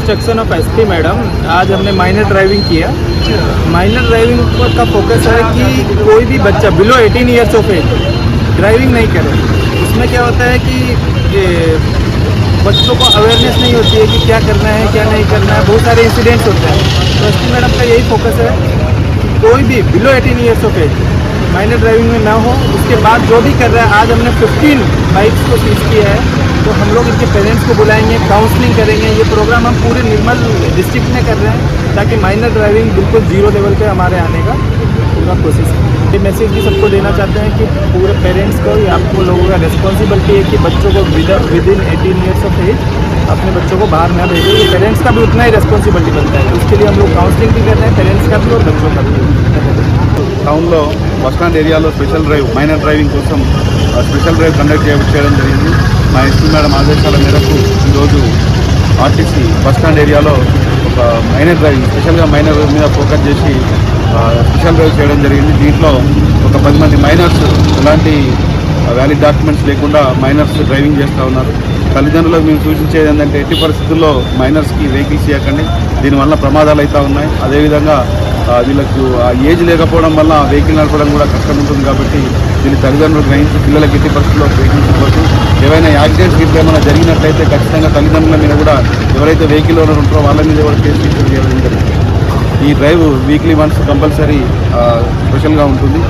Instruction of SP madam आज हमने minor driving किया। माइनर ड्राइविंग का फोकस है कि कोई भी बच्चा below 18 years of age driving नहीं करे। इसमें क्या होता है कि बच्चों को अवेयरनेस नहीं होती है कि क्या करना है क्या नहीं करना है, बहुत सारे इंसिडेंट्स होते हैं। तो एसपी मैडम का यही फोकस है कि कोई भी below 18 years of age minor driving में ना हो। उसके बाद जो भी कर रहा है, आज हमने 15 बाइक्स को सीज किया है, तो हम लोग इनके पेरेंट्स को बुलाएंगे, काउंसलिंग करेंगे। ये प्रोग्राम हम पूरे निर्मल डिस्ट्रिक्ट में कर रहे हैं ताकि माइनर ड्राइविंग बिल्कुल जीरो लेवल पे हमारे आने का पूरा कोशिश है। ये मैसेज भी सबको देना चाहते हैं कि पूरे पेरेंट्स को या आपको लोगों का रिस्पॉन्सिबिलिटी है कि बच्चों को within 18 years of age अपने बच्चों को बाहर ना भेजें। ये पेरेंट्स का भी उतना ही रिस्पॉन्सिबिलिटी बनता है। उसके लिए हम लोग काउंसलिंग भी कर रहे हैं, पेरेंट्स का भी और बच्चों का भी। టౌన్లో బస్టాండ్ ఏరియాలో స్పెషల్ డ్రైవ్ మైనర్ డ్రైవింగ్ కోసం స్పెషల్ డ్రైవ్ కండక్ట్ చేయడం జరిగింది. మా ఎస్పీ మేడం ఆదేశాల మేరకు ఈరోజు ఆర్టీసీ బస్టాండ్ ఏరియాలో ఒక మైనర్ డ్రైవింగ్ స్పెషల్గా మైనర్ మీద ఫోకస్ చేసి స్పెషల్ డ్రైవ్ చేయడం జరిగింది. దీంట్లో ఒక 10 మంది మైనర్స్ ఎలాంటి వ్యాలిడ్ డాక్యుమెంట్స్ లేకుండా మైనర్స్ డ్రైవింగ్ చేస్తూ ఉన్నారు. తల్లిదండ్రులకు మేము సూచించేది ఏంటంటే ఎట్టి పరిస్థితుల్లో మైనర్స్కి వెహికల్స్ ఇవ్వకండి, దీనివల్ల ప్రమాదాలు అవుతూ ఉన్నాయి. అదేవిధంగా వీళ్ళకు ఆ ఏజ్ లేకపోవడం వల్ల వెహికల్ నడపడం కూడా కష్టం ఉంటుంది. కాబట్టి దీన్ని తల్లిదండ్రులు గ్రహించి పిల్లలకి ఎట్టి పరిస్థితుల్లో వెహికల్స్ ఇవ్వచ్చు. ఏవైనా యాక్సిడెంట్స్ గిట్ల ఏమైనా జరిగినట్లయితే ఖచ్చితంగా తల్లిదండ్రుల మీద కూడా ఎవరైతే వెహికల్ ఓనర్ ఉంటారో వాళ్ళ మీద కూడా కేసు రిజిస్టర్ చేయడం జరుగుతుంది. ఈ డ్రైవ్ వీక్లీ వన్స్ కంపల్సరీ స్పెషల్గా ఉంటుంది.